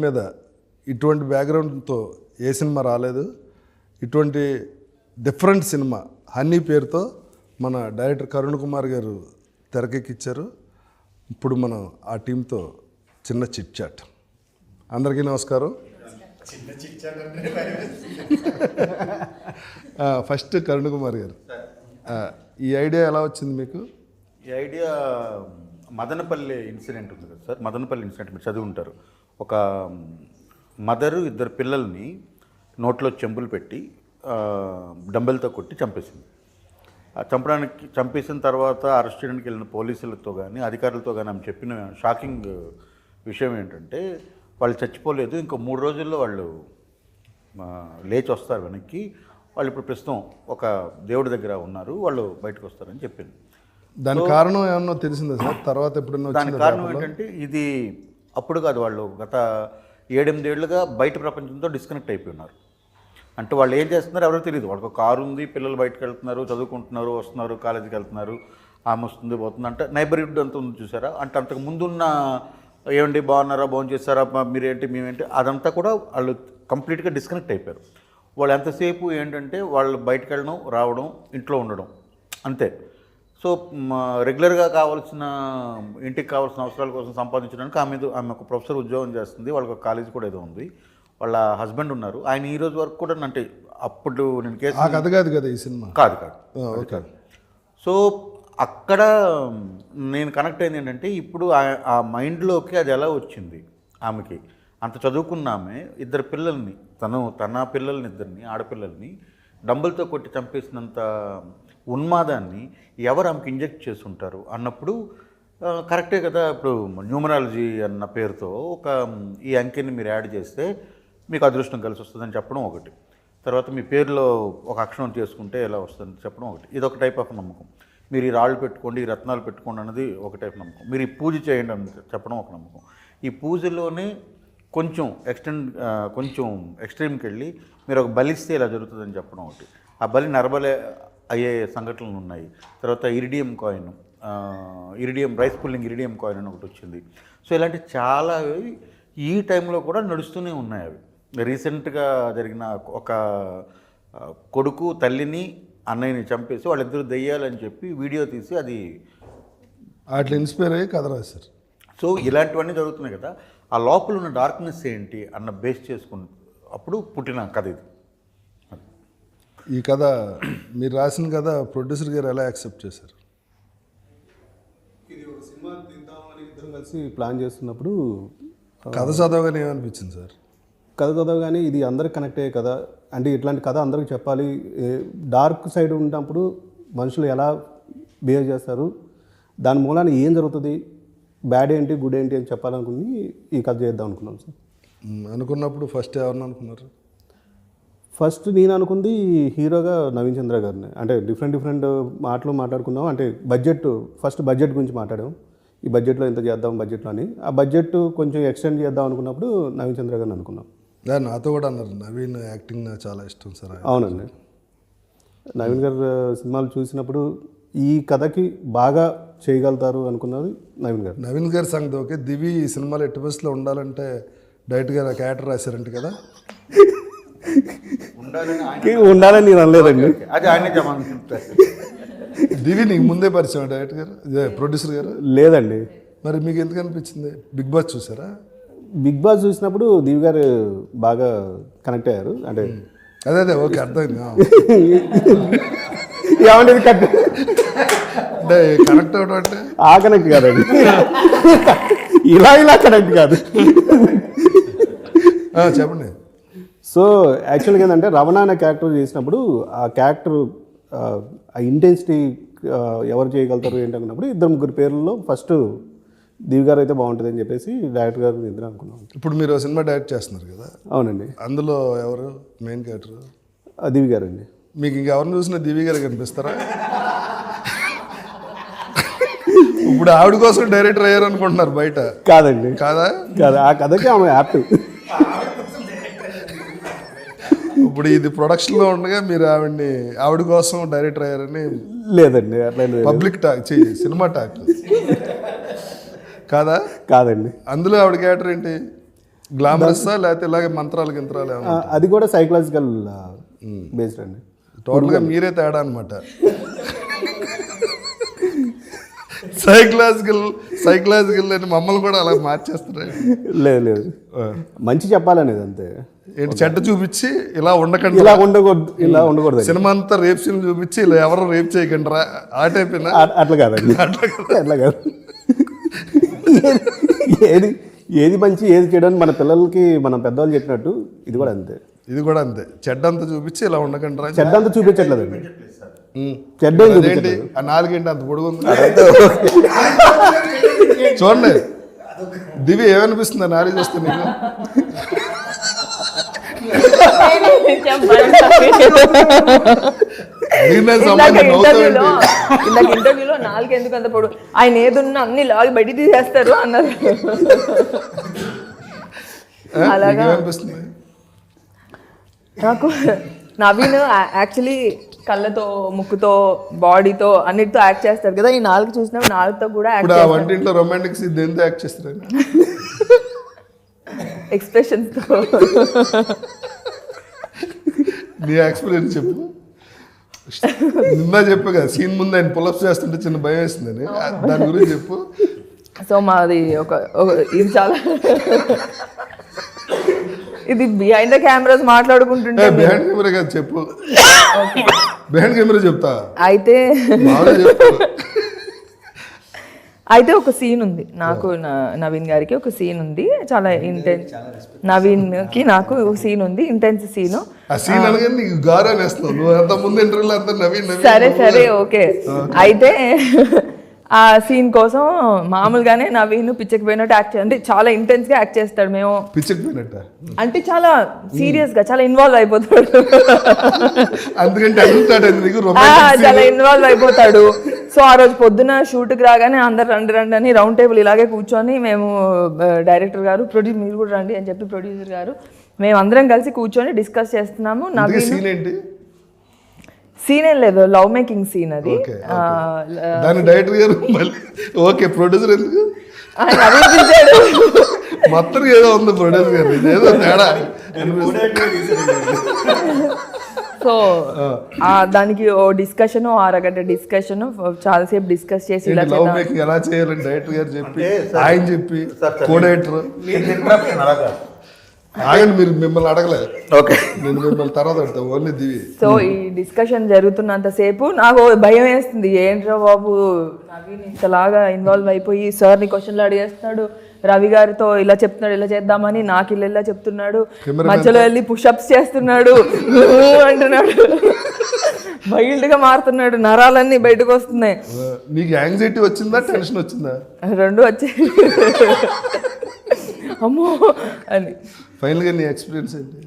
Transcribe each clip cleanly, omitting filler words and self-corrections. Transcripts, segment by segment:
మీద ఇటువంటి బ్యాక్గ్రౌండ్తో ఏ సినిమా రాలేదు. ఇటువంటి డిఫరెంట్ సినిమా హనీ పేరుతో మన డైరెక్టర్ కరుణ్ కుమార్ గారు తెరకెక్కించారు. ఇప్పుడు మనం ఆ టీంతో చిన్న చిట్ చాట్. అందరికీ నమస్కారం. ఫస్ట్ కరుణ్ కుమార్ గారు, ఈ ఐడియా ఎలా వచ్చింది మీకు? ఈ ఐడియా మదనపల్లి ఇన్సిడెంట్ ఉంది కదా సార్. మదనపల్లి ఇన్సిడెంట్ మీరు చదివి ఉంటారు. ఒక మదరు ఇద్దరు పిల్లల్ని నోట్లో చెంబులు పెట్టి డంబెల్తో కొట్టి చంపేసింది. చంపేసిన తర్వాత అరెస్ట్ చేయడానికి వెళ్ళిన పోలీసులతో కానీ అధికారులతో కానీ ఆమె చెప్పిన షాకింగ్ విషయం ఏంటంటే వాళ్ళు చచ్చిపోలేదు, ఇంకో 3 రోజుల్లో వాళ్ళు లేచి వస్తారు వెనక్కి, వాళ్ళు ఇప్పుడు ప్రస్తుతం ఒక దేవుడి దగ్గర ఉన్నారు, వాళ్ళు బయటకు వస్తారని చెప్పింది. దాని కారణం ఏమన్నా తెలిసిందా సార్? తర్వాత ఎప్పుడన్నా దాని కారణం ఏంటంటే ఇది అప్పుడు కాదు, వాళ్ళు గత 7-8 ఏళ్ళుగా బయట ప్రపంచంతో డిస్కనెక్ట్ అయిపోయి ఉన్నారు. అంటే వాళ్ళు ఏం చేస్తున్నారు ఎవరికి తెలియదు. వాళ్ళకి ఒక కారు ఉంది, పిల్లలు బయటకు వెళ్తున్నారు, చదువుకుంటున్నారు, వస్తున్నారు, కాలేజీకి వెళ్తున్నారు, ఆమె వస్తుంది పోతుంది అంటే నైబర్హుడ్ అంతా ఉంది చూసారా. అంటే అంతకు ముందున్న ఏమండి బాగున్నారా, భోజనం చేస్తారా, మీరేంటి మేమేంటి, అదంతా కూడా వాళ్ళు కంప్లీట్గా డిస్కనెక్ట్ అయిపోయారు. వాళ్ళు ఎంతసేపు ఏంటంటే వాళ్ళు బయటకు వెళ్ళడం, రావడం, ఇంట్లో ఉండడం అంతే. సో రెగ్యులర్గా కావాల్సిన ఇంటికి కావాల్సిన అవసరాల కోసం సంపాదించడానికి ఆమె ఒక ప్రొఫెసర్ ఉద్యోగం చేస్తుంది, వాళ్ళకి ఒక కాలేజ్ కూడా ఏదో ఉంది, వాళ్ళ హస్బెండ్ ఉన్నారు. ఆయన ఈ రోజు వరకు కూడా అంటే అప్పుడు నేను కేసు కథ కాదు కదా ఈ సినిమా? కాదు. సో అక్కడ నేను కనెక్ట్ అయింది ఏంటంటే ఇప్పుడు ఆ మైండ్లోకి అది ఎలా వచ్చింది ఆమెకి. అంత చదువుకున్న ఆమె ఇద్దరు పిల్లల్ని తన పిల్లల్ని ఇద్దరిని ఆడపిల్లల్ని డంబులతో కొట్టి చంపేసినంత ఉన్మాదాన్ని ఎవరు ఆమెకి ఇంజెక్ట్ చేస్తుంటారు అన్నప్పుడు కరెక్టే కదా. ఇప్పుడు న్యూమరాలజీ అన్న పేరుతో ఈ అంకెని మీరు యాడ్ చేస్తే మీకు అదృష్టం కలిసి వస్తుందని చెప్పడం ఒకటి, తర్వాత మీ పేరులో ఒక అక్షరం చేసుకుంటే ఎలా వస్తుందని చెప్పడం ఒకటి, ఇది ఒక టైప్ ఆఫ్ నమ్మకం. మీరు ఈ రాళ్ళు పెట్టుకోండి, ఈ రత్నాలు పెట్టుకోండి అన్నది ఒక టైప్ నమ్మకం. మీరు ఈ పూజ చేయండి అని చెప్పడం ఒక నమ్మకం. ఈ పూజలోనే కొంచెం ఎక్స్ట్రీమ్కి వెళ్ళి మీరు ఒక బలిస్తే ఇలా జరుగుతుందని చెప్పడం ఒకటి, ఆ బలి నరబలి అయ్యే సంఘటనలు ఉన్నాయి. తర్వాత iridium coin, rice pulling iridium coin అని ఒకటి వచ్చింది. సో ఇలాంటి చాలా ఈ టైంలో కూడా నడుస్తూనే ఉన్నాయి. అవి రీసెంట్గా జరిగిన ఒక కొడుకు తల్లిని అన్నయ్యని చంపేసి వాళ్ళిద్దరూ దెయ్యాలని చెప్పి వీడియో తీసి అది అట్లా ఇన్స్పైర్ అయ్యి కథ రాశారు. సో ఇలాంటివన్నీ జరుగుతున్నాయి కదా. ఆ లోపల ఉన్న డార్క్నెస్ ఏంటి అన్న బేస్ చేసుకుని అప్పుడు పుట్టిన కథ ఇది. ఈ కథ మీరు రాసిన కథ ప్రొడ్యూసర్ గారు ఎలా యాక్సెప్ట్ చేశారు? ఇది ఒక సినిమా తీద్దామని ఇద్దరం కలిసి ప్లాన్ చేస్తున్నప్పుడు కథ చదవగానే ఏమనిపించింది సార్? కథ చదవగానే ఇది అందరికి కనెక్ట్ అయ్యే కథ, అంటే ఇట్లాంటి కథ అందరికి చెప్పాలి. డార్క్ సైడ్ ఉన్నప్పుడు మనుషులు ఎలా బిహేవ్ చేస్తారు, దాని మూలాన ఏం జరుగుతుంది, బ్యాడ్ ఏంటి గుడ్ ఏంటి అని చెప్పాలనుకుని ఈ కథ చేద్దాం అనుకున్నాం సార్. అనుకున్నప్పుడు ఫస్ట్ ఎవరిని అనుకున్నారు? ఫస్ట్ నేను అనుకుంది హీరోగా నవీన్ చంద్ర గారిని. అంటే డిఫరెంట్ మాటలు మాట్లాడుకున్నాం. అంటే ఫస్ట్ బడ్జెట్ గురించి మాట్లాడాం. ఈ బడ్జెట్లో ఎంత చేద్దాం బడ్జెట్లో అని. ఆ బడ్జెట్ కొంచెం ఎక్స్టెండ్ చేద్దాం అనుకున్నప్పుడు నవీన్ చంద్ర గారిని అనుకున్నాం. నాతో కూడా అన్నారు నవీన్ యాక్టింగ్ నాకు చాలా ఇష్టం సార్. అవునండి, నవీన్ గారు సినిమాలు చూసినప్పుడు ఈ కథకి బాగా చేయగలుగుతారు అనుకున్నది నవీన్ గారు. నవీన్ గారి సంగతి ఓకే. దివి ఈ సినిమాలో ఎట్టి బస్సులో ఉండాలంటే డైరెక్ట్గా క్యారెక్టర్ రాశారంట కదా? ఉండాలని నేను అనలేదండి, అది ఆయనే చెప్పాలనుకుంటారు. దివి నీకు ముందే పరిచయం డైరెక్టర్ గారు, ప్రొడ్యూసర్ గారు? లేదండి. మరి మీకు ఎందుకు అనిపించింది? బిగ్ బాస్ చూసారా? బిగ్ బాస్ చూసినప్పుడు దివి గారు బాగా కనెక్ట్ అయ్యారు. అంటే అదే ఓకే, అర్థమైంది. ఏమంటే అంటే కనెక్ట్ అవ్వడం అంటే ఆ కనెక్ట్ కాదండి, ఇలా కనెక్ట్ కాదు. చెప్పండి. సో యాక్చువల్గా ఏంటంటే రమణ అనే క్యారెక్టర్ చేసినప్పుడు ఆ క్యారెక్టర్ ఆ ఇంటెన్సిటీ ఎవరు చేయగలుగుతారు ఏంటనుకున్నప్పుడు 2-3 పేర్లలో ఫస్ట్ దివి గారు అయితే బాగుంటుంది అని చెప్పేసి డైరెక్టర్ గారు ఇద్దరు అనుకున్నాం. ఇప్పుడు మీరు సినిమా డైరెక్ట్ చేస్తున్నారు కదా? అవునండి. అందులో ఎవరు మెయిన్ క్యారెక్టర్? దివి గారు అండి. మీకు ఇంకెవరిని చూసినా దివి గారు కనిపిస్తారా? ఇప్పుడు ఆవిడ కోసం డైరెక్టర్ అయ్యారు అనుకుంటున్నారు బయట? కాదండి. కాదా? కాదు, ఆ కథకి ఆమె యాప్ట్. ఇప్పుడు ఇది ప్రొడక్షన్లో ఉండగా మీరు ఆవిడ కోసం డైరెక్టర్ అయ్యారని? లేదండి, అట్లా పబ్లిక్ టాక్, సినిమా టాక్ కాదా? కాదండి. అందులో ఆవిడ క్యారెక్టర్ ఏంటి? గ్లామరస్సా లేకపోతే ఇలాగే మంత్రాలు గింత్రాలు ఏమన్నా? అది కూడా సైకలాజికల్ బేస్డ్ అండి. టోటల్గా మీరే తేడా అనమాట. సైకలాజికల్ అని మమ్మల్ని కూడా అలా మార్చేస్తారు. లేదు మంచి చెప్పాలనేది అంతే. ఏంటి చెడ్డ చూపించి ఇలా ఉండకండి, ఇలా ఉండకూడదు. సినిమా అంతా రేప్ సీన్ చూపించి ఇలా ఎవరు రేప్ చేయకండి రా ఆ టైప్. అట్లా కాదండి, అట్లా కాదు. ఏది మంచి ఏది చేయడానికి మన పిల్లలకి మనం పెద్దవాళ్ళు చెప్పినట్టు ఇది కూడా అంతే. ఇది కూడా అంతే, చెడ్డంతా చూపించి ఇలా ఉండకండి రా. చెడ్డంతా చూపించట్లేదండి. చెడ్డ ఏంటి ఆ నాలుగేంటి అంత పొడుగు ఉంది చూడండి. దివి ఏమనిపిస్తుంది ఆ నాలుగు చూస్తే నీకు? ఇంటర్వ్యూలో నాలుగు ఎందుకు అంత పొడు, ఆయన ఏదున్నా అన్ని లాగి బయట తీసేస్తారు అన్నారు. అలాగా నాకు నవీన్ యాక్చువల్లీ కళ్ళతో, ముక్కుతో, బాడీతో అన్నిటితో యాక్ట్ చేస్తారు కదా. ఈ నాలుగు చూసినప్పుడు నాలుగుతో కూడా వంటింట్లో రొమాంటిక్స్ దేంతో యాక్ట్ చేస్తారు? ఎక్స్ప్రెషన్స్ తో. నీ ఎక్స్పీరియన్స్ చెప్పు. నిన్న చెప్పు కదా సీన్ ముందు ఆయన పులప్స్ చేస్తుంటే చిన్న భయం వేస్తుందని, దాని గురించి చెప్పు. సో మాది ఒక ఇది చాలా ఇది బిహైండ్ ద కెమెరాస్ మాట్లాడుకుంటుంటే బిహైండ్ కెమెరా కాదు చెప్పు. బిహైండ్ కెమెరా చెప్తా అయితే ఒక సీన్ ఉంది నాకు, నవీన్ గారికి ఒక సీన్ ఉంది, చాలా ఇంటెన్స్. నవీన్ కి నాకు సీన్ ఉంది, ఇంటెన్స్ సీన్. సరే సరే ఓకే. అయితే ఆ సీన్ కోసం మామూలుగానే నవీన్ పిచ్చకి పోయినట్టు యాక్ట్ అంటే చాలా ఇంటెన్స్ గా యాక్ట్ చేస్తాడు. మేము అంటే చాలా సీరియస్ గా చాలా ఇన్వాల్వ్ అయిపోతాడు, చాలా ఇన్వాల్వ్ అయిపోతాడు. సో ఆ రోజు పొద్దున షూట్కి రాగానే అందరు రండి రండి అని రౌండ్ టేబుల్ ఇలాగే కూర్చొని మేము డైరెక్టర్ గారు మీరు కూడా రండి అని చెప్పి ప్రొడ్యూసర్ గారు మేము అందరం కలిసి కూర్చొని డిస్కస్ చేస్తున్నాము. నవీన్ సీన్ ఏం లేదు, లవ్ మేకింగ్ సీన్ అది. డైరెక్టర్ గారు ఓకే, ప్రొడ్యూసర్ ఎందుకు మొత్తం ఏదో ఉంది ప్రొడ్యూసర్ గారు ఏదో తేడా. సో దానికి ఓ డిస్కషన్, అరగంట డిస్కషన్, చాలాసేపు డిస్కస్ చేసి ఇలా ఎలా చేయాలని డైరెక్టర్ గారు చెప్పి ఆయన చెప్పి కో-డైరెక్టర్ ఆగండి, మీరు మిమ్మల్ని అడగలేదు. ఓకే, నేను మిమ్మల్ని తర్వాత అడుగుతా ఓన్లీ దివి. సో ఈ డిస్కషన్ జరుగుతున్నంతసేపు నాకు భయం వేస్తుంది, ఏంట్రా బాబు నవీన్ ఇంతలాగా ఇన్వాల్వ్ అయిపోయి సార్ని క్వశ్చన్లు అడిగేస్తున్నాడు, రవి గారితో ఇలా చెప్తున్నాడు ఇలా చేద్దామని, నాకు ఇలా చెప్తున్నాడు, మధ్యలో వెళ్ళి పుషప్స్ చేస్తున్నాడు అంటున్నాడు, వైల్డ్ గా మారుతున్నాడు, నరాలన్నీ బయటకు వస్తున్నాయి. నీకు యాంగ్జైటీ వచ్చిందా టెన్షన్ వచ్చిందా? రెండు వచ్చాయి. అమ్మో అని. ఫైనల్ గా నీ ఎక్స్పీరియన్స్ ఏంటి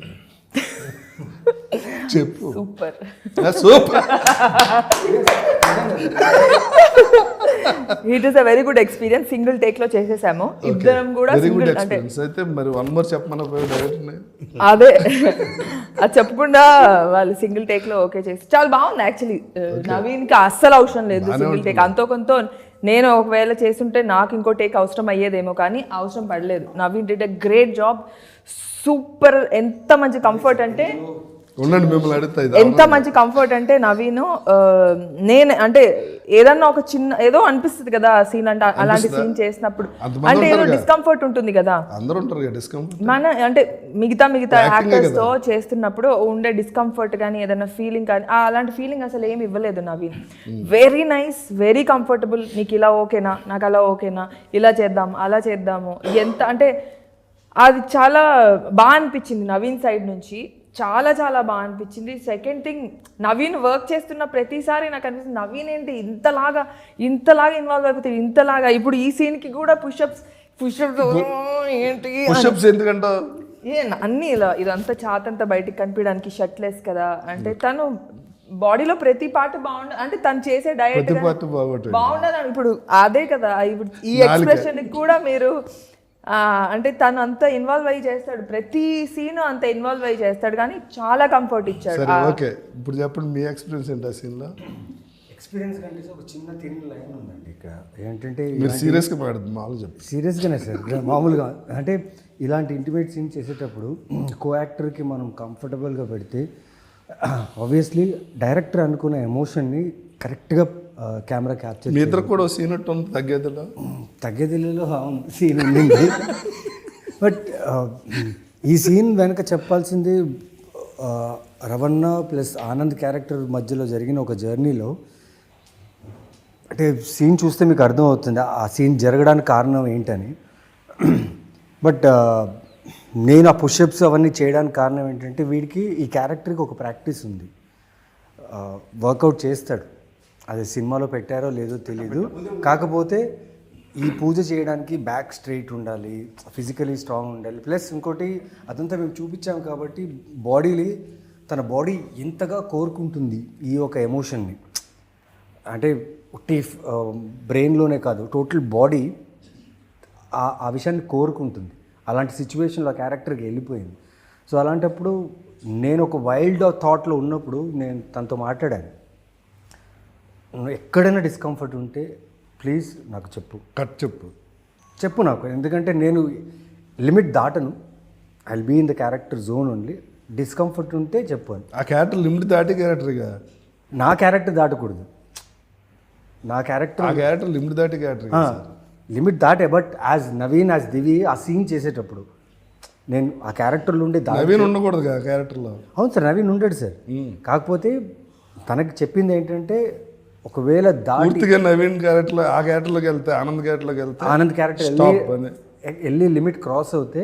చెప్పు. Super super. It is a very good experience. Single take లో చేసేసాము ఇద్దరం కూడా. అయితే మరి వన్ మోర్ చెప్పమని అదే అది చెప్పకుండా వాళ్ళు సింగిల్ టేక్ లో ఓకే చేసి చాలా బాగుంది. యాక్చువల్లీ నవీన్ కి అస్సలు అవసరం లేదు సింగిల్ టేక్. అంతో కొంత నేను ఒకవేళ చేస్తుంటే నాకు ఇంకో టేక్ అవసరం అయ్యేదేమో, కానీ అవసరం పడలేదు. Naveen did a great job, super. ఎంత మంచి కంఫర్ట్ అంటే ఎంత మంచి కంఫర్ట్ అంటే నవీన్, నేను అంటే ఏదన్నా ఒక చిన్న ఏదో అనిపిస్తుంది కదా సీన్ అంటే, అలాంటి సీన్ చేసినప్పుడు అంటే ఏదో డిస్కంఫర్ట్ ఉంటుంది కదా మన అంటే మిగతా యాక్టర్స్ తో చేస్తున్నప్పుడు ఉండే డిస్కంఫర్ట్ కానీ ఏదైనా ఫీలింగ్ కానీ అలాంటి ఫీలింగ్ అసలు ఏమి ఇవ్వలేదు Naveen. Very nice, very comfortable. నీకు ఇలా ఓకేనా, నాకు అలా ఓకేనా, ఇలా చేద్దాం అలా చేద్దాము, ఎంత అంటే అది చాలా బాగా అనిపించింది నవీన్ సైడ్ నుంచి. చాలా చాలా బాగా అనిపించింది. సెకండ్ థింగ్, నవీన్ వర్క్ చేస్తున్న ప్రతిసారి నాకు అనిపిస్తుంది నవీన్ ఏంటి ఇంతలాగా ఇన్వాల్వ్ అయిపోతుంది, ఇంతలాగా. ఇప్పుడు ఈ సీన్కి కూడా పుషప్స్ ఏంటి అన్నీ ఇలా ఇదంతా చాతంతా బయటికి కనిపించడానికి షర్ట్లెస్ కదా. అంటే తను బాడీలో ప్రతి పార్ట్ బాగుండదు, అంటే తను చేసే డయట్ బాగుండదు. ఇప్పుడు అదే కదా, ఇప్పుడు ఈ ఎక్స్ప్రెషన్ కూడా మీరు అంటే తను అంత ఇన్వాల్వ్ అయ్యి చేస్తాడు, ప్రతి సీన్ అంత ఇన్వాల్వ్ అయ్యి చేస్తాడు, కానీ చాలా కంఫర్ట్ ఇచ్చాడు. ఓకే, ఇప్పుడు చెప్పండి మీ ఎక్స్పీరియన్స్ ఏంటి ఆ సీన్లో? ఎక్స్పీరియన్స్ కంటే ఒక చిన్న థిన్ లైన్ ఉందండి ఇక్కడ. ఏంటంటే మీరు సీరియస్గా మాట్లాడుతుంది మామూలు చెప్పి సీరియస్గానే సార్, మామూలుగా అంటే ఇలాంటి ఇంటిమేట్ సీన్ చేసేటప్పుడు కో యాక్టర్కి మనం కంఫర్టబుల్గా పెడితే ఆబ్వియస్లీ డైరెక్టర్ అనుకునే ఎమోషన్ని కరెక్ట్గా కెమెరా క్యాప్చర్ మీ ఇద్దరు కూడా సీన్ ఉంది తగ్గేదిలో. తగ్గేదిలో సీన్ ఉండింది. బట్ ఈ సీన్ వెనక చెప్పాల్సింది రవణ ప్లస్ ఆనంద్ క్యారెక్టర్ మధ్యలో జరిగిన ఒక జర్నీలో, అంటే సీన్ చూస్తే మీకు అర్థమవుతుంది ఆ సీన్ జరగడానికి కారణం ఏంటని. బట్ నేను ఆ పుషప్స్ అవన్నీ చేయడానికి కారణం ఏంటంటే వీడికి ఈ క్యారెక్టర్కి ఒక ప్రాక్టీస్ ఉంది, వర్కౌట్ చేస్తాడు. అది సినిమాలో పెట్టారో లేదో తెలీదు, కాకపోతే ఈ పూజ చేయడానికి బ్యాక్ స్ట్రైట్ ఉండాలి, ఫిజికలీ స్ట్రాంగ్ ఉండాలి. ప్లస్ ఇంకోటి అదంతా మేము చూపించాం కాబట్టి బాడీని తన బాడీ ఎంతగా కోరుకుంటుంది ఈ ఒక ఎమోషన్ని, అంటే ఒట్టి బ్రెయిన్లోనే కాదు టోటల్ బాడీ ఆ విషయాన్ని కోరుకుంటుంది. అలాంటి సిచ్యువేషన్లో ఆ క్యారెక్టర్కి వెళ్ళిపోయింది. సో అలాంటప్పుడు నేను ఒక వైల్డ్ థాట్లో ఉన్నప్పుడు నేను తనతో మాట్లాడాను, ఎక్కడైనా డిస్కంఫర్ట్ ఉంటే ప్లీజ్ నాకు చెప్పు నాకు, ఎందుకంటే నేను లిమిట్ దాటను, I will be in the character zone only. Discomfort ఉంటే చెప్పు అని. ఆ క్యారెక్టర్ లిమిట్ దాటి క్యారెక్టర్గా నా క్యారెక్టర్ దాటకూడదు, నా ఆ క్యారెక్టర్ లిమిట్ దాటి క్యారెక్టర్ లిమిట్ దాటే. బట్ యాజ్ నవీన్ యాజ్ దివి ఆ సీన్ చేసేటప్పుడు నేను ఆ క్యారెక్టర్లో ఉండే నవీన్ ఉండకూడదు కదా క్యారెక్టర్లో. అవును సార్, నవీన్ ఉండడు సార్. కాకపోతే తనకి చెప్పింది ఏంటంటే ఒకవేళ పూర్తిగా నవీన్ క్యారెక్టర్ ఆ క్యారెక్టర్లోకి వెళ్తే ఆనంద్ క్యారెక్టర్ వెళ్ళి లిమిట్ క్రాస్ అవుతే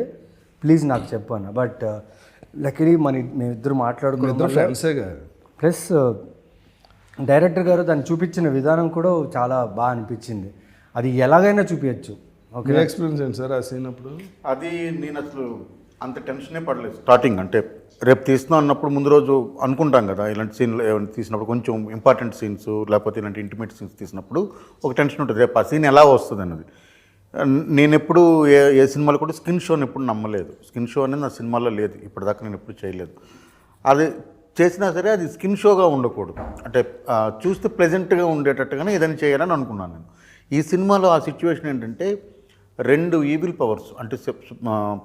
ప్లీజ్ నాకు చెప్పాను. బట్ లక్కీలీ మేమిద్దరు మాట్లాడుకున్నాం. ఫ్రెండ్సేగా. ప్లస్ డైరెక్టర్ గారు దాన్ని చూపించిన విధానం కూడా చాలా బాగా అనిపించింది. అది ఎలాగైనా చూపించచ్చు. ఓకే, ఎక్స్పీరియన్స్ ఏంటి సార్ ఆ సీన్ అప్పుడు? అది నేను అసలు అంత టెన్షనే పడలేదు స్టార్టింగ్. అంటే రేపు తీస్తున్నాం అన్నప్పుడు ముందు రోజు అనుకుంటాం కదా, ఇలాంటి సీన్లు ఏమైనా తీసినప్పుడు కొంచెం ఇంపార్టెంట్ సీన్స్ లేకపోతే ఇలాంటి ఇంటిమేట్ సీన్స్ తీసినప్పుడు ఒక టెన్షన్ ఉంటుంది, రేపు ఆ సీన్ ఎలా వస్తుంది అన్నది. నేను ఎప్పుడు ఏ సినిమాలో కూడా స్కిన్ షోని ఎప్పుడు నమ్మలేదు. స్కిన్ షో అనేది నా సినిమాలో లేదు, ఇప్పటిదాకా నేను ఎప్పుడు చేయలేదు. అది చేసినా సరే అది స్కిన్ షోగా ఉండకూడదు, అంటే చూస్తే ప్లెజెంట్గా ఉండేటట్టుగానే ఏదైనా చేయాలని అనుకున్నాను నేను. ఈ సినిమాలో ఆ సిచ్యువేషన్ ఏంటంటే 2 ఈవిల్ పవర్స్, అంటే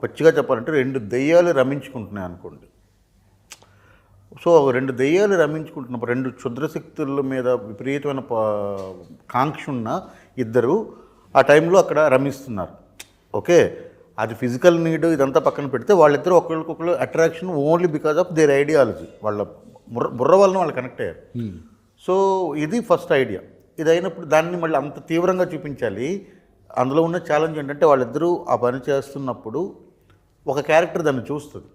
పచ్చిగా చెప్పాలంటే 2 దెయ్యాలు రమించుకుంటున్నాయి అనుకోండి. సో 2 దెయ్యాలు రమించుకుంటున్నప్పుడు 2 క్షుద్రశక్తుల మీద విపరీతమైన కాంక్ష ఉన్న ఇద్దరు ఆ టైంలో అక్కడ రమిస్తున్నారు. ఓకే, అది ఫిజికల్ నీడ్ ఇదంతా పక్కన పెడితే వాళ్ళిద్దరూ ఒకరికొకరు attraction only because of their ideology, వాళ్ళ బుర్ర వలన వాళ్ళు కనెక్ట్ అయ్యారు. సో ఇది ఫస్ట్ ఐడియా. ఇది అయినప్పుడు దాన్ని మళ్ళీ అంత తీవ్రంగా చూపించాలి. అందులో ఉన్న ఛాలెంజ్ ఏంటంటే వాళ్ళిద్దరూ ఆ పని చేస్తున్నప్పుడు ఒక క్యారెక్టర్ దాన్ని చూస్తుంది,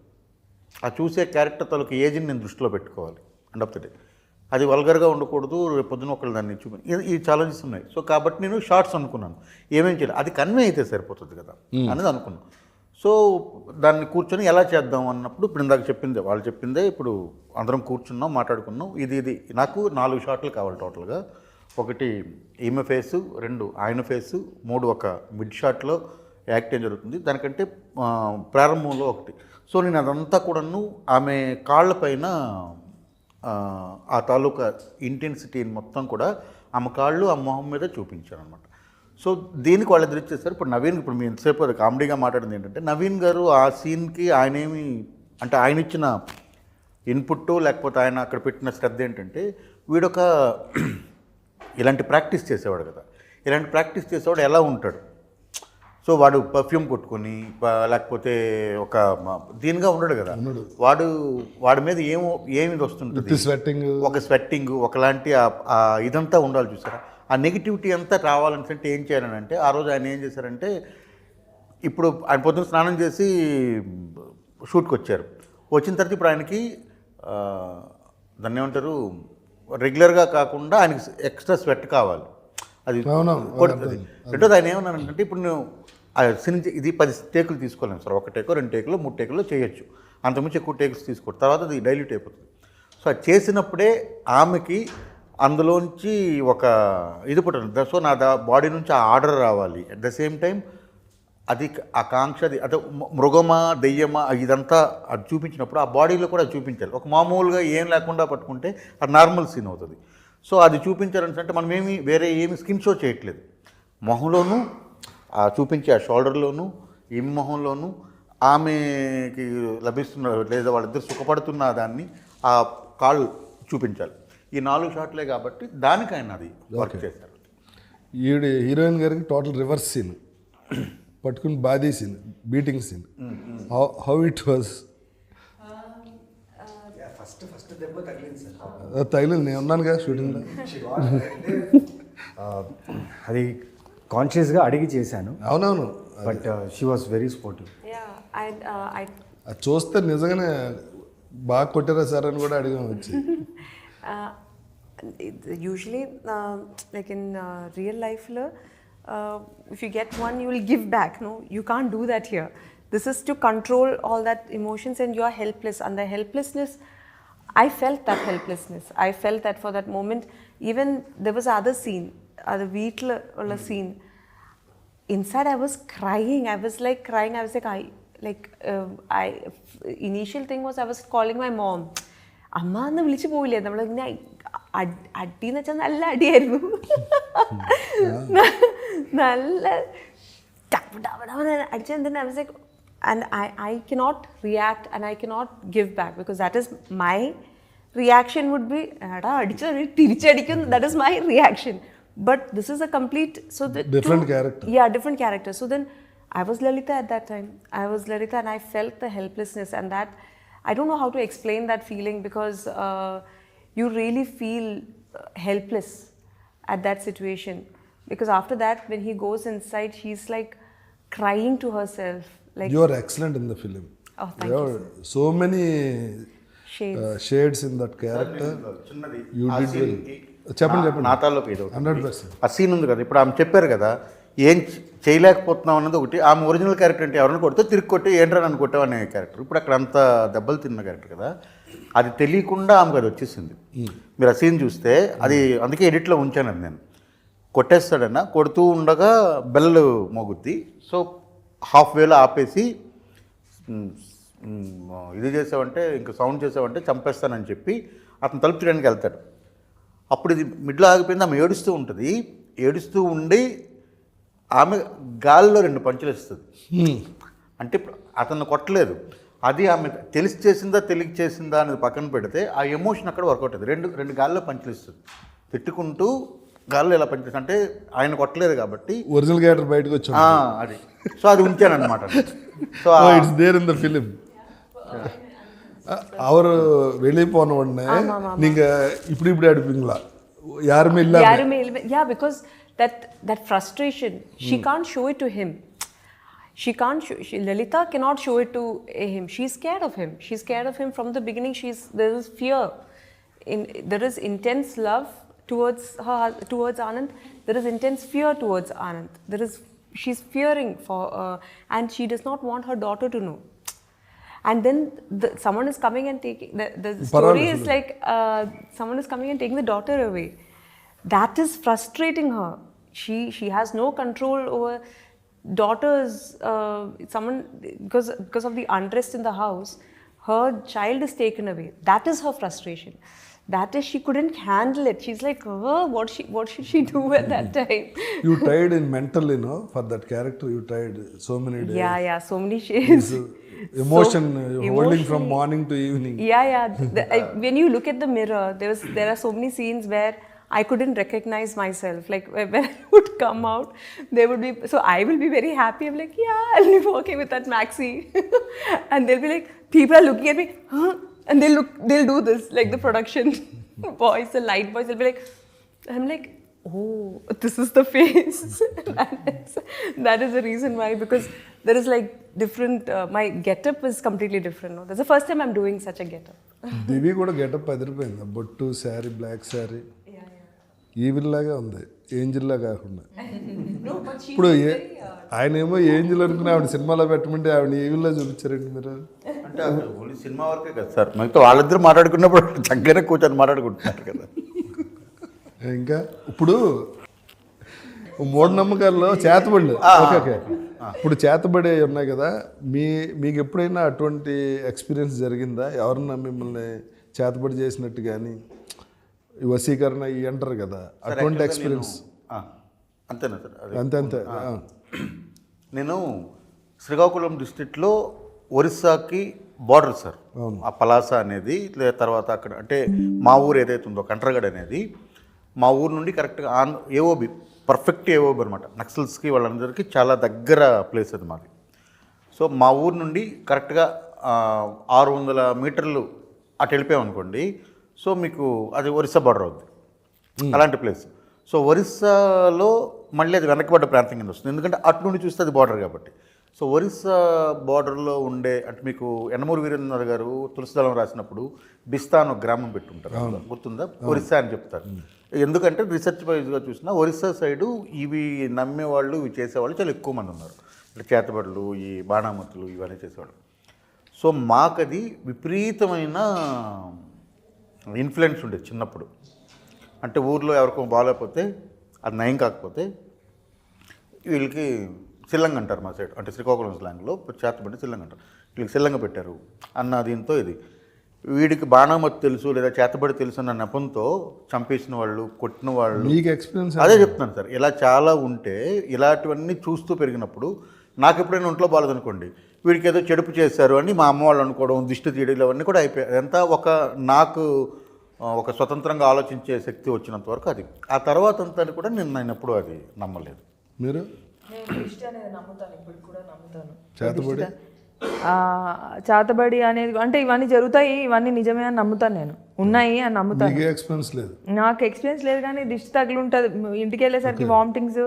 ఆ చూసే క్యారెక్టర్ తాలూకు ఏజ్ని నేను దృష్టిలో పెట్టుకోవాలి. అండ్ ఆఫ్ ద డే అది వల్గర్గా ఉండకూడదు, రేపు పొద్దున ఒకళ్ళు దాన్ని ఈ ఛాలెంజెస్ ఉన్నాయి. సో కాబట్టి నేను షార్ట్స్ అనుకున్నాను, ఏమేం చేయాలి అది కన్వే అయితే సరిపోతుంది కదా అనేది అనుకున్నాను. సో దాన్ని కూర్చొని ఎలా చేద్దాం అన్నప్పుడు ఇప్పుడు ఇందాక చెప్పిందే వాళ్ళు చెప్పిందే ఇప్పుడు అందరం కూర్చున్నాం మాట్లాడుకున్నాం. ఇది నాకు 4 షాట్లు కావాలి టోటల్గా. 1 ఈమె ఫేసు, 2 ఆయన ఫేసు, 3 ఒక మిడ్ షాట్లో యాక్ట్ ఏం జరుగుతుంది, దానికంటే ప్రారంభంలో 1. సో నేను అదంతా కూడాను ఆమె కాళ్ళపైన ఆ తాలూకా ఇంటెన్సిటీని మొత్తం కూడా ఆమె కాళ్ళు ఆ మొహం మీద చూపించాను అనమాట. సో దీనికి వాళ్ళిద్దరు ఇచ్చేసారు. ఇప్పుడు నవీన్, ఇప్పుడు మీ ఎంతసేపు అది కామెడీగా మాట్లాడింది ఏంటంటే నవీన్ గారు ఆ సీన్కి ఆయనేమి అంటే ఆయన ఇచ్చిన ఇన్పుట్ లేకపోతే ఆయన అక్కడ పెట్టిన శ్రద్ధ ఏంటంటే వీడొక ఇలాంటి ప్రాక్టీస్ చేసేవాడు కదా, ఇలాంటి ప్రాక్టీస్ చేసేవాడు ఎలా ఉంటాడు. సో వాడు పర్ఫ్యూమ్ కొట్టుకొని లేకపోతే ఒక దీనిగా ఉండడు కదా, వాడి మీద ఏమి వస్తుంటుంది, ఒక స్వెట్టింగ్ ఒకలాంటి ఇదంతా ఉండాలి చూసారా. ఆ నెగిటివిటీ అంతా రావాలంటే ఏం చేయాలని అంటే ఆ రోజు ఆయన ఏం చేశారంటే, ఇప్పుడు ఆయన పొద్దున్న స్నానం చేసి షూట్కి వచ్చారు, వచ్చిన తర్వాత ఇప్పుడు ఆయనకి దాన్ని ఏమంటారు రెగ్యులర్గా కాకుండా ఆయనకి ఎక్స్ట్రా స్వెట్ కావాలి. అది కొడుతుంది. రెండోది ఆయన ఏమన్నానంటే ఇప్పుడు నువ్వు సినిమా ఇది 10 టేకులు తీసుకోలేము సార్, 1 టేకో 2 టేకులో 3 టేకుల్లో చేయొచ్చు, అంతకుమించి ఎక్కువ టేక్స్ తీసుకోవడం తర్వాత అది డైల్యూట్ అయిపోతుంది. సో అది చేసినప్పుడే ఆమెకి అందులోంచి ఒక ఇది పుట్టింది. సో నా బాడీ నుంచి ఆ ఆర్డర్ రావాలి, అట్ ద సేమ్ టైం అది ఆకాంక్ష, అది అంటే మృగమా దెయ్యమా ఇదంతా అది చూపించినప్పుడు ఆ బాడీలో కూడా చూపించాలి. ఒక మామూలుగా ఏం లేకుండా పట్టుకుంటే అది నార్మల్ సీన్ అవుతుంది. సో అది చూపించాలని అంటే మనం వేరే ఏమి స్కిన్ షో చేయట్లేదు, మొహంలోనూ చూపించే ఆ షోల్డర్లోనూ ఈ మొహంలోనూ ఆమెకి లభిస్తున్న లేదా వాళ్ళిద్దరు సుఖపడుతున్న దాన్ని ఆ కాళ్ళు చూపించాలి. ఈ 4 షాట్లే కాబట్టి దానికైనా అది వర్క్ చేశారు. ఈవిడ హీరోయిన్ గారికి టోటల్ రివర్స్ సీన్, పట్టుకుని బాదీ scene, beating scene, how it was? First దెబ్బ తగిలింది సార్. తగిలింది, నేను ఉన్నాను కదా షూటింగ్లో. అది కాన్షియస్గా అడిగి చేశాను, అవునవును. But she was very sportive. అది చూస్తే నిజంగానే బాగా కొట్టారా సార్ అని కూడా అడిగాం వచ్చి. Usually, like in real life, if you get one, you will give back. No, you can't do that here. This is to control all that emotions, and you are helpless. And the helplessness, I felt that helplessness. I felt that for that moment. Even there was other scene, the veetla scene. Inside, I was crying. I was like crying. I was like, initial thing was I was calling my mom. അമ്മ എന്ന് വിളിച്ചു പോയില്ലേ, നമ്മളിങ്ങനെ അടിന്ന് വെച്ചാൽ നല്ല അടിയായിരുന്നു, നല്ല അടിച്ചാൽ തന്നെ. I was like, and I cannot react and I cannot give back because that is my reaction would be എടാ അടിച്ചു തിരിച്ചടിക്കും, that is my reaction. But this is a complete different character. Yeah, different character. So then I was Lalita at that time. I was Lalita and I felt the helplessness, and that I don't know how to explain that feeling because you really feel helpless at that situation. Because after that, when he goes inside, she's like crying to herself. Like, you are excellent in the film. Oh, thank you, sir. So many shades in that character. చిన్నది You did well. చెప్పండి. నాతాల్లోకి ఇది 100%. ఆ scene ఉంది కదా, ఇప్పుడు ఆమె చెప్పారు కదా ఏం చేయలేకపోతున్నాం అన్నది ఒకటి. ఆమె ఒరిజినల్ క్యారెక్టర్ అంటే ఎవరైనా కొడితే తిరిగి కొట్టి ఏంట్రా నన్ను కొట్టావు అనే క్యారెక్టర్. ఇప్పుడు అక్కడ అంత దెబ్బలు తిన్న క్యారెక్టర్ కదా, అది తెలియకుండా ఆమెకు అది వచ్చేసింది. మీరు ఆ సీన్ చూస్తే అది అందుకే ఎడిట్లో ఉంచాను అది. నేను కొట్టేస్తాడన్నా, కొడుతూ ఉండగా బెల్ మోగుద్ది. సో హాఫ్ వేలో ఆపేసి ఇది చేసావంటే ఇంకా సౌండ్ చేసావంటే చంపేస్తానని చెప్పి అతను తలుపు తీయడానికి వెళ్తాడు. అప్పుడు ఇది మిడ్లో ఆగిపోయింది. ఆమె ఏడుస్తూ ఉంటుంది. ఏడుస్తూ ఉండి ఆమె గాలిలో 2 పంచులు ఇస్తుంది. అంటే ఇప్పుడు అతను కొట్టలేదు, అది ఆమె తెలిసి చేసిందా తెలియక చేసిందా అనేది పక్కన పెడితే ఆ ఎమోషన్ అక్కడ వర్కౌట్ అవుతుంది. రెండు గాలిలో పంచులు ఇస్తుంది, తిట్టుకుంటూ గాల్లో ఇలా పంచులు. అంటే ఆయన కొట్టలేదు కాబట్టి ఒరిజినల్ క్యారెక్టర్ బయటకు వచ్చాడు అది. సో అది ఉంచాను అనమాట. So it's there in the film. அவர் வெளியே போன உடனே நீங்க இப்படி அடிப்பீங்களா? யாருமே இல்ல. Yeah, because that frustration, she can't show it to him. Lalita cannot show it to him. She's scared of him. She's scared of him from the beginning. There is fear. There is intense love towards Anand. There is intense fear towards Anand. She's fearing for, and she does not want her daughter to know. And then someone is coming and taking the story is like someone is coming and taking the daughter away. That is frustrating her. She has no control over daughters. Someone because of the unrest in the house, her child is taken away. That is her frustration. That is, she couldn't handle it. She's like, oh, what should she do at that time? You tried in mental, for that character. You tried so many days. Yeah, so many shades. Emotion holding from morning to evening. Yeah. When you look at the mirror, there are so many scenes where I couldn't recognize myself. Like when I would come out, there would be, so I will be very happy. I'm like, yeah, I'll be working with that maxi. And they'll be like, people are looking at me, huh? And they'll do this, like the production boys, the light boys, they'll be like, I'm like, oh, this is the face. That is the reason why, because there is like different, my getup is completely different. No? That's the first time I'm doing such a getup. Divi kuda getup adiripoyindi. Bottu saree, black saree. Evil లాగా ఉంది, angel లా కాకుండా. ఇప్పుడు ఆయన ఏమో angel అనుకుని ఆవిడ సినిమాలో పెట్టమంటే ఆవిడ ఈవిల్లా చూపించారండి మీరు. అంటే ఓన్లీ సినిమా వరకే కదా సార్, మిగతా వాళ్ళిద్దరు మాట్లాడుకున్నప్పుడు చక్కగానే కూర్చొని మాట్లాడుకుంటున్నారు కదా. ఇంకా ఇప్పుడు మూఢనమ్మకాల్లో చేతబడులు ఓకే ఇప్పుడు చేతబడి ఉన్నాయి కదా, మీకు ఎప్పుడైనా అటువంటి ఎక్స్పీరియన్స్ జరిగిందా? ఎవరన్నా మిమ్మల్ని చేతబడి చేసినట్టు కానీ ఈ వశీకరణ ఇవి అంటారు కదా, అటువంటి ఎక్స్పీరియన్స్. అంతేనా సార్? అదే. అంతే. నేను శ్రీకాకుళం డిస్ట్రిక్ట్లో ఒరిస్సాకి బార్డర్ సార్. ఆ పలాస అనేది తర్వాత అక్కడ అంటే మా ఊరు ఏదైతే ఉందో కంట్రగడ్ అనేది మా ఊరు నుండి కరెక్ట్గా ఏఓబి పర్ఫెక్ట్ ఏఓబి అనమాట. నక్సల్స్కి వాళ్ళందరికీ చాలా దగ్గర ప్లేస్ అది మాది. సో మా ఊరు నుండి కరెక్ట్గా 600 మీటర్లు అటు వెళ్ళిపోయామనుకోండి, సో మీకు అది ఒరిస్సా బార్డర్ అవుద్ది. అలాంటి ప్లేస్. సో ఒరిస్సాలో మళ్ళీ అది వెనకబడ్డ ప్రాంతం కింద వస్తుంది, ఎందుకంటే అటు నుండి చూస్తే అది బార్డర్ కాబట్టి. సో ఒరిస్సా బార్డర్లో ఉండే అంటే మీకు యనమూరి వీరేంద్రనాథ్ గారు తులసిదళం రాసినప్పుడు బిస్తా అని ఒక గ్రామం పెట్టుంటారు, గుర్తుందా? ఒరిస్సా అని చెప్తారు. ఎందుకంటే రీసెర్చ్ వైజ్గా చూసినా ఒరిస్సా సైడు ఇవి నమ్మేవాళ్ళు ఇవి చేసేవాళ్ళు చాలా ఎక్కువ మంది ఉన్నారు. అంటే చేతబడులు, ఈ బాణామతులు ఇవన్నీ చేసేవాళ్ళు. సో మాకది విపరీతమైన ఇన్ఫ్లుయెన్స్ ఉండేది చిన్నప్పుడు. అంటే ఊర్లో ఎవరికో బాగాలేకపోతే అది నయం కాకపోతే వీళ్ళకి సిల్లంగ అంటారు మా సైడ్, అంటే శ్రీకాకుళం స్లాంగ్లో చేతబడి సిల్లంగ అంటారు. వీళ్ళకి సిల్లంగ పెట్టారు అన్న దీంతో ఇది వీడికి బాణామతి తెలుసు లేదా చేతబడి తెలుసు అన్న నెపంతో చంపేసిన వాళ్ళు, కొట్టిన వాళ్ళు. మీకు ఎక్స్పీరియన్స్ అదే చెప్తున్నాను సార్. ఇలా చాలా ఉంటే ఇలాంటివన్నీ చూస్తూ పెరిగినప్పుడు నాకు ఎప్పుడైనా ఒంట్లో బాగాలేదనుకోండి, వీడికి ఏదో చెడుపు చేశారు అని మా అమ్మ వాళ్ళు అనుకోవడం, దిష్టి తీయడం ఇవన్నీ కూడా అయిపోయాయి. అదంతా నాకు ఒక స్వతంత్రంగా ఆలోచించే శక్తి వచ్చినంత వరకు అది. ఆ తర్వాత అంతా కూడా నేను ఎప్పుడూ అది నమ్మలేదు. మీరు? నేను దృష్టి అనేది నమ్ముతాను, ఇప్పుడు కూడా నమ్ముతాను. చేతబడి చేతబడి అనేది అంటే ఇవన్నీ జరుగుతాయి, ఇవన్నీ నిజమే అని నమ్ముతాను, నేను ఉన్నాయి అని నమ్ముతాను. ఎక్స్పీరియన్స్ లేదు? నాకు ఎక్స్పీరియన్స్ లేదు, కానీ దిష్టి తగిలి ఉంటుంది. ఇంటికి వెళ్ళేసరికి వామిటింగ్స్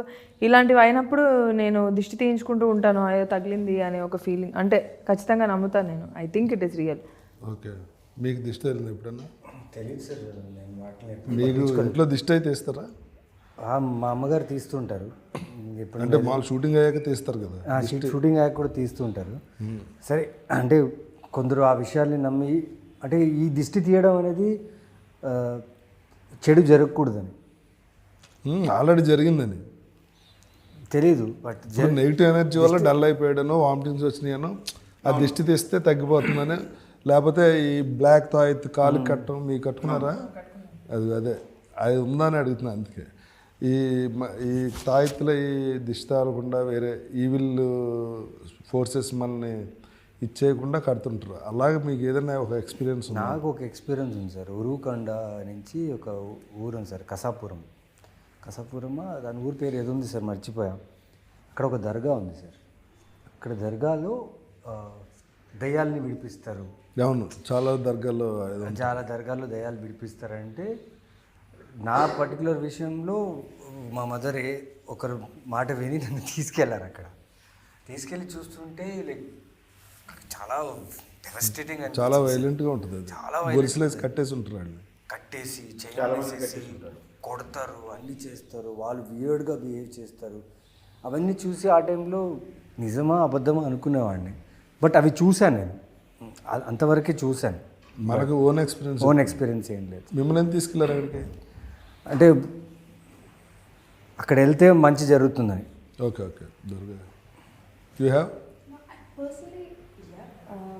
ఇలాంటివి అయినప్పుడు నేను దిష్టి తీయించుకుంటూ ఉంటాను, అయ్యో తగిలింది అనే ఒక ఫీలింగ్. అంటే ఖచ్చితంగా నమ్ముతాను నేను. I think it is real. Okay. మీకు దిష్టి తగిలింది ఎప్పుడన్నా? తెలియదు సార్, నేను వాటిని మీకు ఇంట్లో దిష్టి అయితే తీస్తారా? మా అమ్మగారు తీస్తుంటారు. ఎప్పుడు అంటే మాల్ షూటింగ్ అయ్యాక తీస్తారు కదా? షూటింగ్ అయ్యాక కూడా తీస్తుంటారు. సరే, అంటే కొందరు ఆ విషయాల్ని నమ్మి, అంటే ఈ దిష్టి తీయడం అనేది చెడు జరగకూడదని. ఆల్రెడీ జరిగిందని తెలీదు, బట్ నెగిటివ్ ఎనర్జీ వల్ల డల్ అయిపోయాడనో, వామిటింగ్స్ వచ్చినాయనో, ఆ దిష్టి తీస్తే తగ్గిపోతుందని. లేకపోతే ఈ బ్లాక్ తాయెత్తు కాలుకి కట్టడం మీకు కట్టుకున్నారా? అదే అది ఉందని అడుగుతున్నా. అందుకే ఈ తాయెత్తులో ఈ దిష్టి తాగకుండా వేరే ఈవిల్ ఫోర్సెస్ మనల్ని ఇచ్చేయకుండా కడుతుంటారు. అలాగే మీకు ఏదైనా ఒక ఎక్స్పీరియన్స్ ఉందా? నాకు ఒక ఎక్స్పీరియన్స్ ఉంది సార్. ఉరుకొండ నుంచి ఒక ఊరు ఉంది సార్, కసాపురం. దాని ఊరి పేరు ఏదో ఉంది సార్, మర్చిపోయాం. అక్కడ ఒక దర్గా ఉంది సార్. అక్కడ దర్గాలో దయ్యాల్ని విడిపిస్తారు. అవును, చాలా దర్గాల్లో దయ్యాలు విడిపిస్తారంటే, నా పర్టికులర్ విషయంలో మా మదరే ఒకరు మాట విని నన్ను తీసుకెళ్లారు. అక్కడ తీసుకెళ్ళి చూస్తుంటే లైక్ చాలా డెవస్టేటింగ్, చాలా వైలెంట్గా ఉంటుంది. అది చాలా గొలుసులేసి కట్టేసి ఉంటారు వాళ్ళు. కట్టేసి కొడతారు, అన్నీ చేస్తారు. వాళ్ళు వియర్డ్గా బిహేవ్ చేస్తారు. అవన్నీ చూసి ఆ టైంలో నిజమా అబద్ధమా అనుకునేవాడిని. బట్ అవి చూశాను నేను, అంతవరకే చూశాను. మనకు ఓన్ ఎక్స్పీరియన్స్ ఏం లేదు. మిమ్మల్ని ఏం తీసుకెళ్ళారు అక్కడికి? అంటే అక్కడ వెళ్తే మంచి జరుగుతుందని. Okay. Dargah you have? Personally,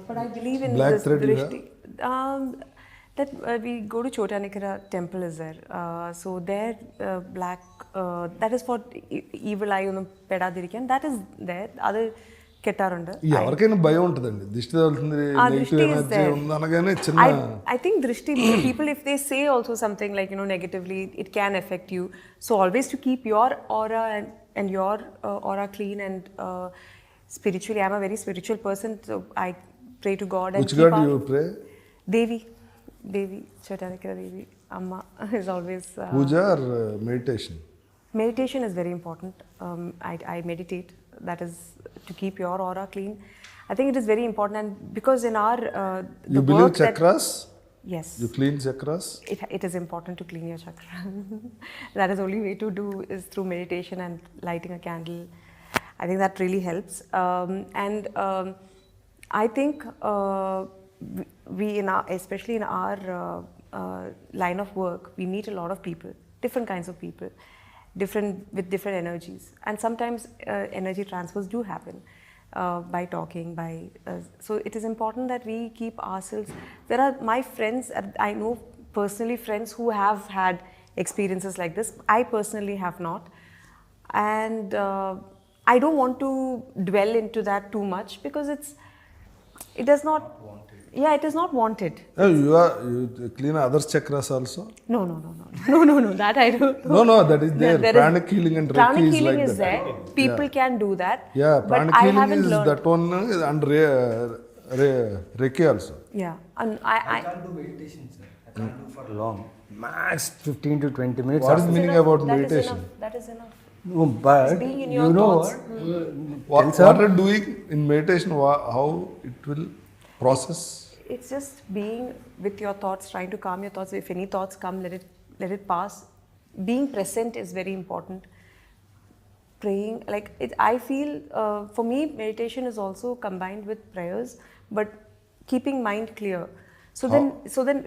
but I believe in Black this thread you drishti. That we go to Chotanikara temple is there. So there, black, that is for evil eye on pedadirikan. That is there. Other ketarunda. ఎవరికైనా భయం ఉంటుందండి, దిష్టి తగులుతుంది, negative energy ఉంది అనగానే చిన్న. I think drishti, people if they say also something like, negatively, it can affect you. So always to keep your aura and your aura clean and spiritually. I'm a very spiritual person, so I pray to God. And which God you pray? Devi, Chotanikara Devi, Amma is always. Puja or meditation? Meditation is very important. I meditate. That is to keep your aura clean. I think it is very important, and because in our you believe chakras? Yes. You clean chakras? It is important to clean your chakra. That is only way to do is through meditation and lighting a candle. I think that really helps. I think we especially in our line of work, we meet a lot of people, different kinds of people, with different energies, and sometimes energy transfers do happen by talking. So it is important that we keep ourselves. There are my friends. I know personally friends who have had experiences like this. I personally have not. And I don't want to dwell into that too much because it does not, yeah, it is not wanted. You clean others chakras also? No, that I don't. No, that is there. There is- Pranic healing and Reiki Pranic is healing like is that. there. People can do that. Yeah, but pranic I healing haven't is learned. that one and Reiki also. Yeah, and I can't do meditation, sir. I can't do for long. Max 15 to 20 minutes. What is after- meaning about that is meditation? enough. That is enough. No, but being in you your know thoughts. what? What are you doing in meditation? How it will process? It's just being with your thoughts, trying to calm your thoughts. If any thoughts come, let it pass. Being present is very important. Praying, like it, I feel for me, meditation is also combined with prayers, but keeping mind clear. So then,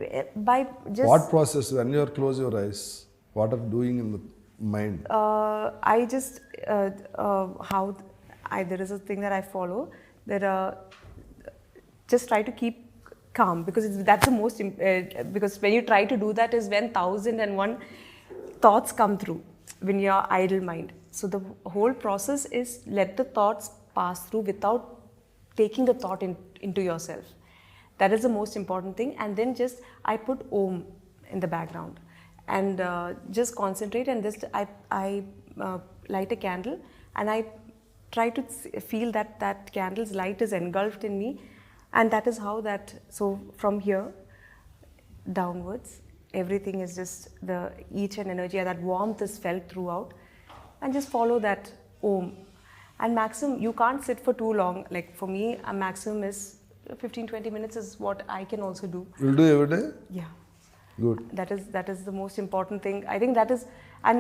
by just What process? When you close your eyes, what are you doing in the mind? I just there is a thing that I follow that just try to keep calm because that's the most because when you try to do that is when 1001 thoughts come through when you're idle mind. So the whole process is let the thoughts pass through without taking the thought into yourself. That is the most important thing. And then just I put Om in the background and just concentrate and just I light a candle and I try to feel that candle's light is engulfed in me, and that is how that, so from here downwards everything is just the each and energy, that warmth is felt throughout, and just follow that Om. And maximum, you can't sit for too long. Like for me, a maximum is 15-20 minutes is what I can also do. Will do every day? Yeah. Good. That is the most important thing. I think that is, and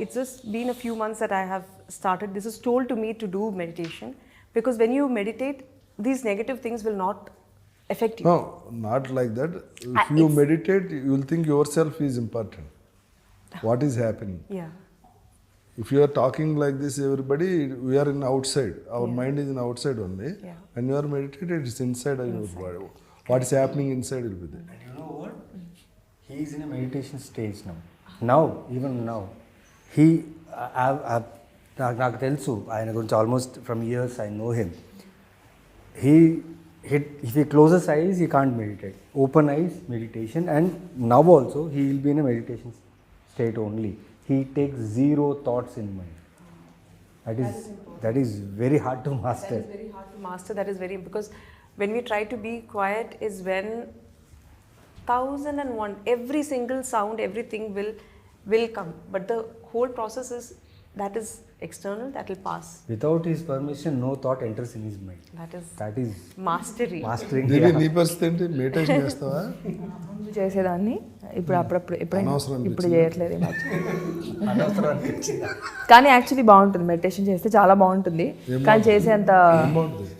it's just been a few months that I have started. This is told to me to do meditation because when you meditate, these negative things will not affect you. No, not like that. If you meditate, you will think yourself is important. What is happening? Yeah. If you are talking like this, everybody, we are in outside. Our mind is in outside only. Yeah. When you are meditated, it's inside your body. What is happening inside will be there. And you know what? He is in a meditation stage now. Now, even now. He, నాకు తెలుసు ఆయన గురించి almost from years I know him. If he closes eyes, he can't meditate. Open eyes, meditation. And now also, he will be in a meditation state only. He takes zero thoughts in mind. That is very hard to master. That is very hard to master. That is very, because when we try to be quiet is when 1001, every single sound, everything will come. But the whole process is, that is external, that will pass. Without his permission, no thought enters in his mind. That is Mastery. mastering. దీని నీ పరిస్థితి ఏంటి? Meditation చేస్తావా? ముందు చేసేదాన్ని ఇప్పుడు అప్పుడప్పుడు ఎప్పుడైనా అనవసరం ఇప్పుడు చేయట్లేదు ఈ మధ్య. కానీ యాక్చువల్లీ బాగుంటుంది మెడిటేషన్ చేస్తే, చాలా బాగుంటుంది. కానీ చేసేంత బాగుంటుంది.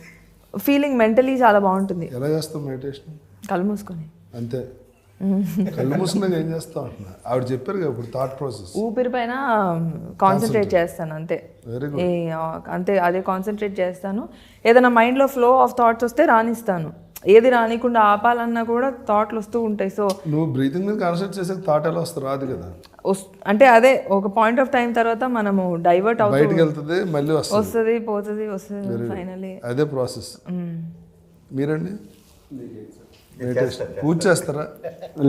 ఫీలింగ్ మెంటలీ చాలా బాగుంటుంది. ఎలా చేస్తావు మెడిటేషన్? కళ్ళు మూసుకొని అంతే. కళ్ళు మూసుకున్నాక ఏం చేస్తావు అంటున్నా. ఆవిడ చెప్పారు కదా ఇప్పుడు థాట్ ప్రాసెస్. ఊపిరి పైన కాన్సన్ట్రేట్ చేస్తాను అంతే. Very good. అంతే, అదే కాన్సన్ట్రేట్ చేస్తాను. ఏదైనా మైండ్లో ఫ్లో ఆఫ్ థాట్స్ వస్తే రానిస్తాను. ఏది రానికుండా ఆపాలన్నా కూడా థాట్లు వస్తూ ఉంటాయి. సో నువ్వు బ్రీతింగ్ మీద కాన్సన్ట్రేట్ చేసే థాట్ ఎలా వస్తుంది? రాదు కదా. అంటే అదే ఒక పాయింట్ ఆఫ్ టైం తర్వాత మనము డైవర్ట్ బయటకు అవుతుంది, వెళ్తుంది, మళ్ళీ వస్తుంది, వస్తుంది ఫైనలీ. అదే ప్రాసెస్. మీరండి పూజ చేస్తారా?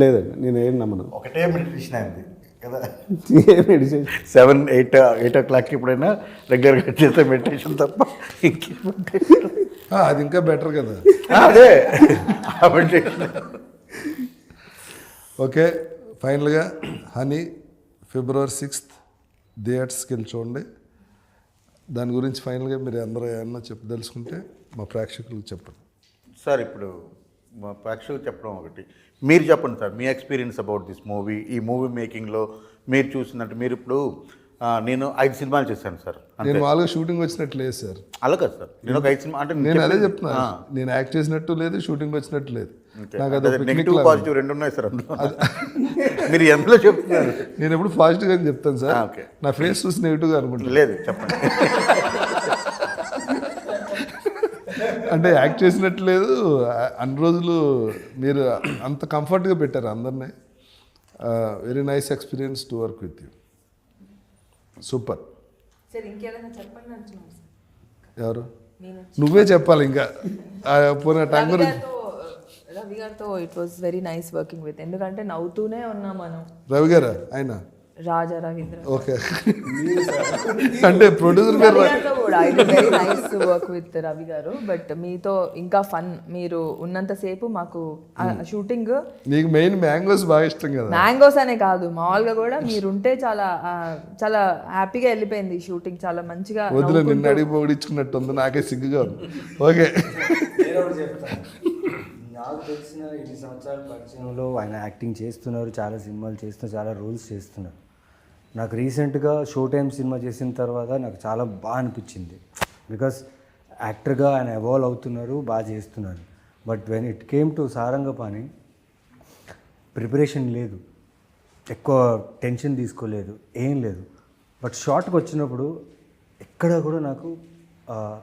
లేదండి, నేను ఏం నమ్మను. ఒకటే మెడిటేషన్ అయింది కదా, ఏ మెడిటేషన్ 7-8 o'clock ఎప్పుడైనా రెగ్యులర్గా చేసే మెడిటేషన్ తప్ప ఇంకేం meditation? అది ఇంకా బెటర్ కదా. అదే ఆ మెడిటేషన్. ఓకే, ఫైనల్గా హనీ February 6th థియేటర్స్కి వెళ్ళి చూడండి. దాని గురించి ఫైనల్గా మీరు అందరూ ఏమన్నా చెప్పదలుచుకుంటే మా ప్రేక్షకులకు చెప్పండి. సార్ ఇప్పుడు మా ప్రేక్షకులు చెప్పడం ఒకటి, మీరు చెప్పండి sir me experience about this movie. ఈ మూవీ మేకింగ్లో మీరు చూసినట్టు, మీరు ఇప్పుడు నేను 5 సినిమాలు చేశాను సార్. నేను వాళ్ళకి షూటింగ్ వచ్చినట్టు లేదు సార్. అలా కాదు సార్, నేను ఒక 5 సినిమా అంటే నేను అదే చెప్తున్నా. నేను యాక్ట్ చేసినట్టు లేదు, షూటింగ్ వచ్చినట్టు లేదు. నాకు అది నెగిటివ్ పాజిటివ్ 2 ఉన్నాయి సార్ అందులో. మీరు ఎందులో చెప్తున్నారు? నేను ఎప్పుడు పాజిటివ్గా చెప్తాను సార్. ఓకే, నా ఫేస్ చూసి నెగిటివ్గా అనుకుంటాను. లేదు చెప్పండి. అంటే యాక్ట్ చేసినట్టు లేదు. అన్ని రోజులు మీరు అంత కంఫర్ట్గా పెట్టారు అందరినీ. Very nice experience to work with you. Super. సరే ఇంకేదైనా చెప్పండి అంటున్నారు సార్. ఎవరు? నువ్వే చెప్పాలి ఇంకా. పోయిన టైం గురించి. రవి గారితో it was very nice working with, ఎందుకంటే నవ్వుతూనే ఉన్నాం మనం. రవి గారా ఆయన? రాజా రవీంద్ర ఓకే. అంటే ప్రొడ్యూసర్ పేరు రవి గారితో కూడా it very nice to work with Ravi గారు. బట్ మీతో ఇంకా ఫన్, మీరు ఉన్నంతసేపు మాకు షూటింగ్. నీకు మెయిన్ మ్యాంగోస్ బాగా ఇష్టం కదా? మ్యాంగోస్ అనే కాదు, మామూలుగా కూడా మీరుంటే చాలా చాలా హ్యాపీగా వెళ్ళిపోయింది షూటింగ్, చాలా మంచిగా. వదిలే, నిన్ను అడిగి పొగిడించుకున్నట్టు ఉంది, నాకే సిగ్గుగా ఉంది. ఓకే. నాకు తెలిసిన 8 సంవత్సరాల పరిచయంలో ఆయన యాక్టింగ్ చేస్తున్నారు, చాలా సినిమాలు చేస్తున్నారు, చాలా రోల్స్ చేస్తున్నారు. నాకు రీసెంట్గా షో టైమ్ సినిమా చేసిన తర్వాత నాకు చాలా బాగా అనిపించింది. బికాస్ యాక్టర్గా ఆయన ఎవాల్వ్ అవుతున్నారు, బాగా చేస్తున్నారు. But when it came to Sarangapani, preparation లేదు, ఎక్కువ టెన్షన్ తీసుకోలేదు, ఏం లేదు. బట్ షార్ట్కి వచ్చినప్పుడు ఎక్కడ కూడా నాకు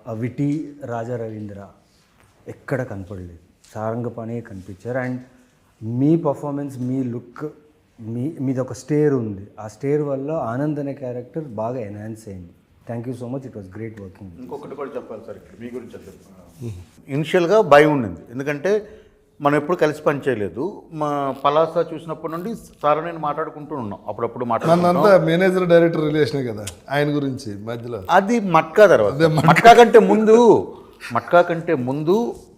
ఆ విటి రాజా రవీంద్ర ఎక్కడ కనపడలేదు, సారంగపాణి కనిపించారు. And me performance, me look, మీది ఒక స్టేర్ ఉంది, ఆ స్టేర్ వల్ల ఆనంద్ అనే క్యారెక్టర్ బాగా ఎన్హాన్స్ అయింది. Thank you so much, it was great working. ఇంకొకటి కూడా చెప్పాలి సార్ ఇక్కడ మీ గురించి. ఇనిషియల్గా భయం ఉండింది, ఎందుకంటే మనం ఎప్పుడు కలిసి పని చేయలేదు. మా పలాస చూసినప్పటి నుండి సార్ నేను మాట్లాడుకుంటూ ఉన్నాం, అప్పుడప్పుడు మాట్లాడుకుంటాం. మనంతా మేనేజర్ డైరెక్టర్ రిలేషనే కదా ఆయన గురించి మధ్యలో. అది మట్కా తర్వాత, మట్కా కంటే ముందు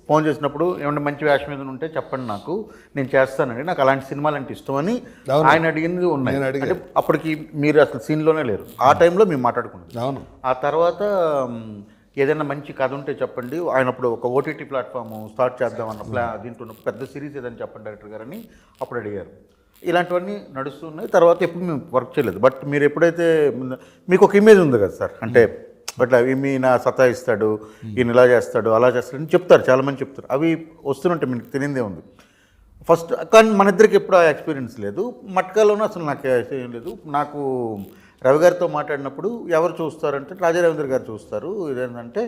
ఫోన్ చేసినప్పుడు ఏమంటే మంచి వేషం మీద ఉంటే చెప్పండి, నాకు నేను చేస్తానండి, నాకు అలాంటి సినిమాలు అంటే ఇష్టం అని ఆయన అడిగింది ఉన్నాయి. అంటే అప్పటికి మీరు అసలు సీన్లోనే లేరు, ఆ టైంలో మేము మాట్లాడుకున్నాం. అవును. ఆ తర్వాత ఏదైనా మంచి కథ ఉంటే చెప్పండి, ఆయన అప్పుడు ఒక ఓటీటీ ప్లాట్ఫామ్ స్టార్ట్ చేద్దామన్న దీంట్లో పెద్ద సిరీస్ ఏదైనా చెప్పండి డైరెక్టర్ గారని అప్పుడు అడిగారు. ఇలాంటివన్నీ నడుస్తున్నాయి. తర్వాత ఎప్పుడు మేము వర్క్ చేయలేదు. బట్ మీరు ఎప్పుడైతే మీకు ఒక ఇమేజ్ ఉంది కదా సార్, అంటే అట్లా ఈయన సతాయిస్తాడు, ఈయన ఇలా చేస్తాడు, అలా చేస్తాడు అని చెప్తారు, చాలామంది చెప్తారు. అవి వస్తున్నట్టే మీకు తెలియదే ఉంది ఫస్ట్. కానీ మన ఇద్దరికి ఎప్పుడు ఆ ఎక్స్పీరియన్స్ లేదు. మట్కాలోనూ అసలు నాకు ఏం లేదు. నాకు రవి గారితో మాట్లాడినప్పుడు ఎవరు చూస్తారంటే రాజా రవీంద్ర గారు చూస్తారు. ఇదేంటంటే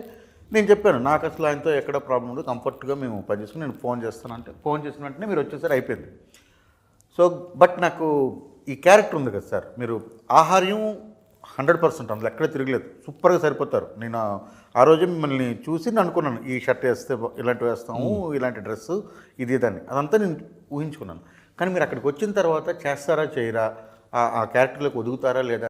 నేను చెప్పాను, నాకు అసలు ఆయనతో ఎక్కడ ప్రాబ్లం ఉండదు, కంఫర్ట్గా మేము పనిచేసుకుని నేను ఫోన్ చేస్తానంటే ఫోన్ చేసిన వెంటనే మీరు వచ్చేసరి అయిపోయింది. సో బట్ నాకు ఈ క్యారెక్టర్ ఉంది కదా సార్, మీరు ఆహార్యం 100% అందులో ఎక్కడ తిరగలేదు, సూపర్గా సరిపోతారు. నేను ఆ రోజు మిమ్మల్ని చూసి నేను అనుకున్నాను, ఈ షర్ట్ వేస్తే ఇలాంటివి వేస్తాము, ఇలాంటి డ్రెస్సు, ఇది దాన్ని అదంతా నేను ఊహించుకున్నాను. కానీ మీరు అక్కడికి వచ్చిన తర్వాత చేస్తారా చేయరా, ఆ క్యారెక్టర్లోకి ఒదుగుతారా లేదా